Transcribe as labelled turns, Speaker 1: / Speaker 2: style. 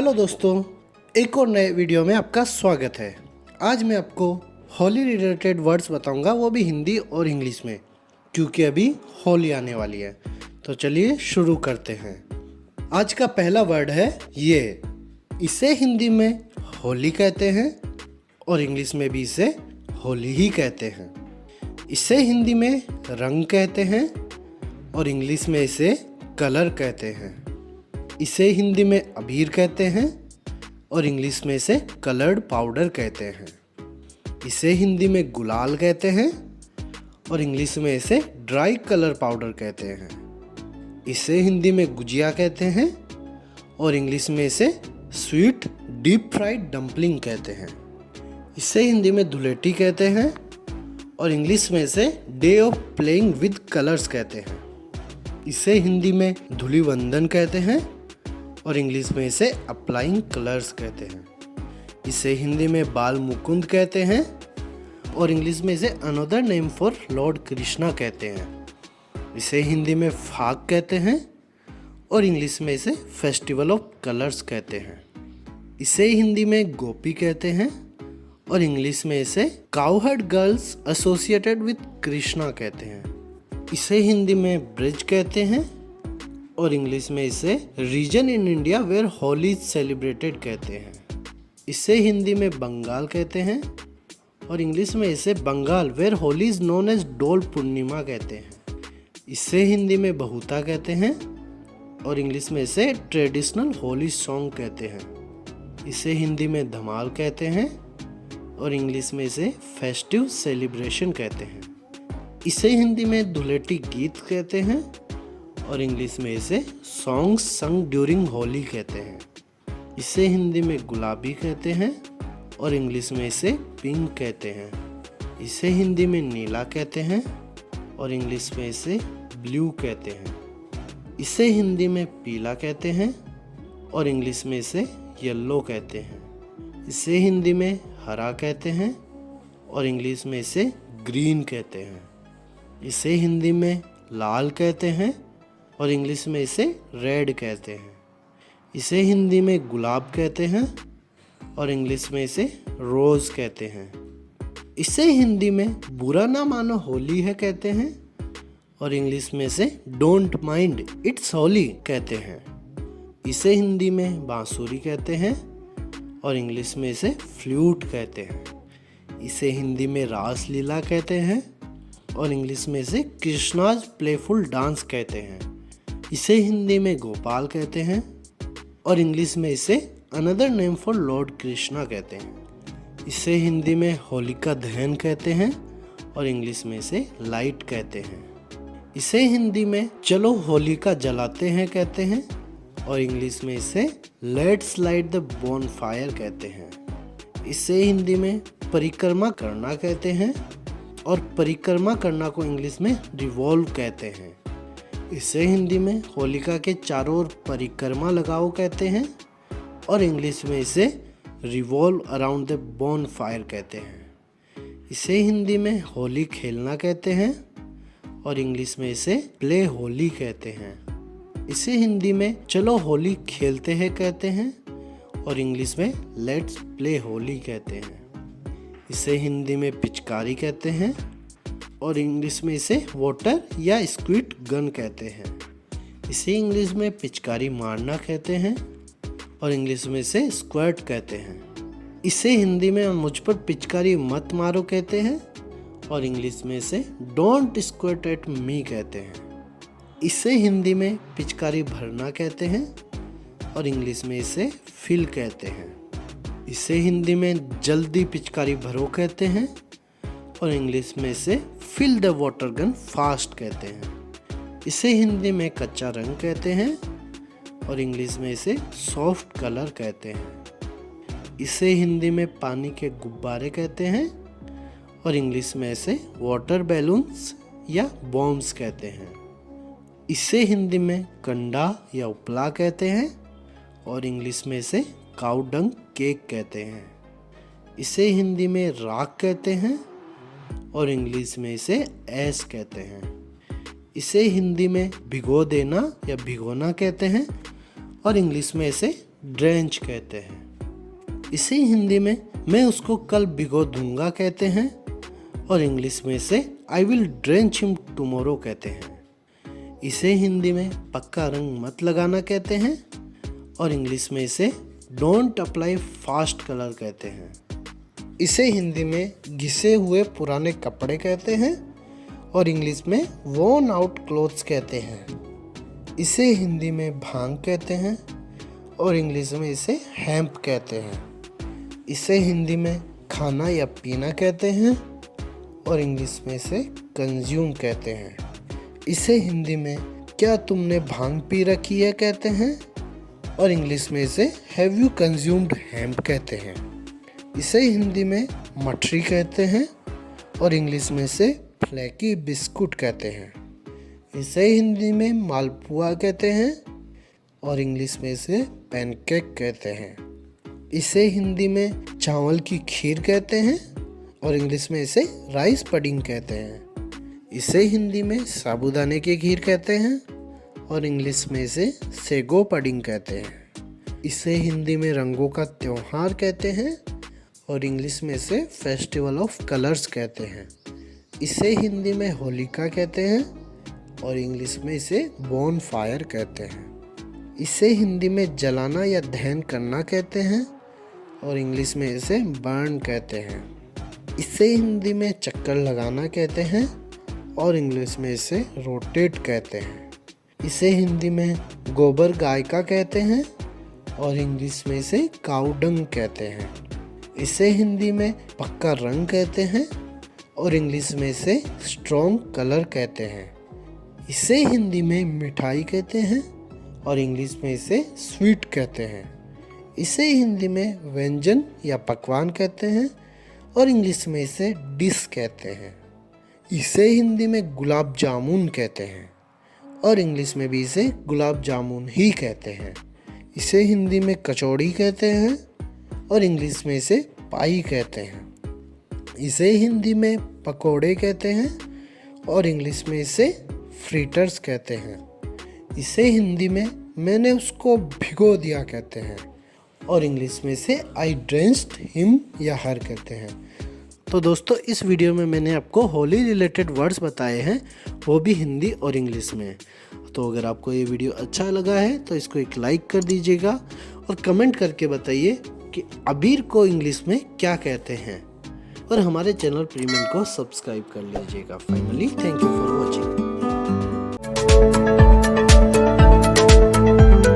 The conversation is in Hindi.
Speaker 1: हेलो दोस्तों, एक और नए वीडियो में आपका स्वागत है। आज मैं आपको होली रिलेटेड वर्ड्स बताऊंगा, वो भी हिंदी और इंग्लिश में, क्योंकि अभी होली आने वाली है। तो चलिए शुरू करते हैं। आज का पहला वर्ड है ये। इसे हिंदी में होली कहते हैं और इंग्लिश में भी इसे होली ही कहते हैं। इसे हिंदी में रंग कहते हैं और इंग्लिश में इसे कलर कहते हैं। इसे हिंदी में अबीर कहते हैं और इंग्लिश में इसे कलर्ड पाउडर कहते हैं। इसे हिंदी में गुलाल कहते हैं और इंग्लिश में इसे ड्राई कलर पाउडर कहते हैं। इसे हिंदी में गुजिया कहते हैं और इंग्लिश में इसे स्वीट डीप फ्राइड डम्पलिंग कहते हैं। इसे हिंदी में धुलेटी कहते हैं और इंग्लिश में इसे day of playing with colours कहते हैं। इसे हिंदी में धूलिवंदन कहते हैं और इंग्लिश में इसे अप्लाइंग कलर्स कहते हैं। इसे हिंदी में बाल मुकुंद कहते हैं और इंग्लिश में इसे another name for Lord Krishna कहते हैं। इसे हिंदी में फाग कहते हैं और इंग्लिश में इसे फेस्टिवल ऑफ कलर्स कहते हैं। इसे हिंदी में गोपी कहते हैं और इंग्लिश में इसे cowherd girls associated with Krishna कहते हैं। इसे हिंदी में ब्रिज कहते हैं और इंग्लिश में इसे region in India where Holi is celebrated कहते हैं। इसे हिंदी में बंगाल कहते हैं और इंग्लिश में इसे Bengal where Holi is known as Dol Purnima कहते हैं। इसे हिंदी में बहुता कहते हैं और इंग्लिश में इसे ट्रेडिशनल होली सॉन्ग कहते हैं। इसे हिंदी में धमाल कहते हैं और इंग्लिश में इसे फेस्टिव सेलिब्रेशन कहते हैं। इसे हिंदी में धुलेटी गीत कहते हैं और इंग्लिश में इसे सॉन्ग्स संग ड्यूरिंग होली कहते हैं। इसे हिंदी में गुलाबी कहते हैं और इंग्लिश में इसे पिंक कहते हैं। इसे हिंदी में नीला कहते हैं और इंग्लिश में इसे ब्लू कहते हैं। इसे हिंदी में पीला कहते हैं और इंग्लिश में इसे येलो कहते हैं। इसे हिंदी में हरा कहते हैं और इंग्लिश में इसे ग्रीन कहते हैं। इसे हिंदी में लाल कहते हैं और इंग्लिश में इसे रेड कहते हैं। इसे हिंदी में गुलाब कहते हैं और इंग्लिश में इसे रोज़ कहते हैं। इसे हिंदी में बुरा ना मानो होली है कहते हैं और इंग्लिश में इसे डोंट माइंड इट्स होली कहते हैं। इसे हिंदी में बांसुरी कहते हैं और इंग्लिश में इसे फ्लूट कहते हैं। इसे हिंदी में रास लीला कहते हैं और इंग्लिश में इसे कृष्णाज प्लेफुल डांस कहते हैं। इसे हिंदी में गोपाल कहते हैं और इंग्लिश में इसे another name for Lord Krishna कहते हैं। इसे हिंदी में होलिका दहन कहते हैं और इंग्लिश में इसे लाइट कहते हैं। इसे हिंदी में चलो होलिका जलाते हैं कहते हैं और इंग्लिश में इसे लेट्स लाइट द बोनफायर कहते हैं। इसे हिंदी में परिक्रमा करना कहते हैं और परिक्रमा करना को इंग्लिश में रिवॉल्व कहते हैं। इसे हिंदी में होलिका के चारों ओर परिक्रमा लगाओ कहते हैं और इंग्लिश में इसे revolve around the bone fire कहते हैं। इसे हिंदी में होली खेलना कहते हैं और इंग्लिश में इसे प्ले होली कहते हैं। इसे हिंदी में चलो होली खेलते हैं कहते हैं और इंग्लिश में लेट्स प्ले होली कहते हैं। इसे हिंदी में पिचकारी कहते हैं और इंग्लिश में इसे वाटर या स्क्विड गन कहते हैं। इसे इंग्लिश में पिचकारी मारना कहते हैं और इंग्लिश में इसे स्क्वर्ट कहते हैं। इसे हिंदी में मुझ पर पिचकारी मत मारो कहते हैं और इंग्लिश में इसे डोंट स्क्वर्ट एट मी कहते हैं। इसे हिंदी में पिचकारी भरना कहते हैं और इंग्लिश में इसे फिल कहते हैं। इसे हिंदी में जल्दी पिचकारी भरो कहते हैं और इंग्लिश में इसे fill the water gun fast कहते हैं। इसे हिंदी में कच्चा रंग कहते हैं और इंग्लिश में इसे सॉफ्ट कलर कहते हैं। इसे हिंदी में पानी के गुब्बारे कहते हैं और इंग्लिश में इसे वाटर बैलून्स या बॉम्ब्स कहते हैं। इसे हिंदी में कंडा या उपला कहते हैं और इंग्लिश में इसे काऊ डंग केक कहते हैं। इसे हिंदी में राख कहते हैं और इंग्लिश में इसे ऐश कहते हैं। इसे हिंदी में भिगो देना या भिगोना कहते हैं और इंग्लिश में इसे ड्रेंच कहते हैं। इसे हिंदी में मैं उसको कल भिगो दूंगा कहते हैं और इंग्लिश में इसे I will drench him tomorrow कहते हैं। इसे हिंदी में पक्का रंग मत लगाना कहते हैं और इंग्लिश में इसे डोंट अप्लाई फास्ट कलर कहते हैं। इसे हिंदी में घिसे हुए पुराने कपड़े कहते हैं और इंग्लिश में वॉर्न आउट क्लोथ्स कहते हैं। इसे हिंदी में भांग कहते हैं और इंग्लिश में इसे हैम्प कहते हैं। इसे हिंदी में खाना या पीना कहते हैं और इंग्लिश में इसे कंज्यूम कहते हैं। इसे हिंदी में क्या तुमने भांग पी रखी है कहते हैं और इंग्लिश में इसे हैव यू कंज्यूम्ड हैम्प कहते हैं। इसे हिंदी में मठरी कहते हैं और इंग्लिश में इसे फ्लैकी बिस्कुट कहते हैं। इसे हिंदी में मालपुआ कहते हैं और इंग्लिश में इसे पैनकेक कहते हैं। इसे हिंदी में चावल की खीर कहते हैं और इंग्लिश में इसे राइस पडिंग कहते हैं। इसे हिंदी में साबूदाने की खीर कहते हैं और इंग्लिश में इसे सेगो पडिंग कहते हैं। इसे हिंदी में रंगों का त्योहार कहते हैं और इंग्लिश में इसे फेस्टिवल ऑफ कलर्स कहते हैं। इसे हिंदी में होलिका कहते हैं और इंग्लिश में इसे बोन फायर कहते हैं। इसे हिंदी में जलाना या दहन करना कहते हैं और इंग्लिश में इसे बर्न कहते हैं। इसे हिंदी में चक्कर लगाना कहते हैं और इंग्लिश में इसे रोटेट कहते हैं। इसे हिंदी में गोबर गाय का कहते हैं और इंग्लिश में इसे काउडंग कहते हैं। इसे हिंदी में पक्का रंग कहते हैं और इंग्लिश में इसे स्ट्रॉन्ग कलर कहते हैं। इसे हिंदी में मिठाई कहते हैं और इंग्लिश में इसे स्वीट कहते हैं। इसे हिंदी में व्यंजन या पकवान कहते हैं और इंग्लिश में इसे डिश कहते हैं। इसे हिंदी में गुलाब जामुन कहते हैं और इंग्लिश में भी इसे गुलाब जामुन ही कहते हैं। इसे हिंदी में कचौड़ी कहते हैं और इंग्लिश में इसे पाई कहते हैं। इसे हिंदी में पकोड़े कहते हैं और इंग्लिश में इसे फ्रीटर्स कहते हैं। इसे हिंदी में मैंने उसको भिगो दिया कहते हैं और इंग्लिश में इसे आई ड्रेंच्ड हिम या हर कहते हैं। तो दोस्तों, इस वीडियो में मैंने आपको होली रिलेटेड वर्ड्स बताए हैं, वो भी हिंदी और इंग्लिश में। तो अगर आपको ये वीडियो अच्छा लगा है तो इसको एक लाइक कर दीजिएगा और कमेंट करके बताइए कि अबीर को इंग्लिश में क्या कहते हैं और हमारे चैनल प्रीमियम को सब्सक्राइब कर लीजिएगा। Finally, thank you for watching.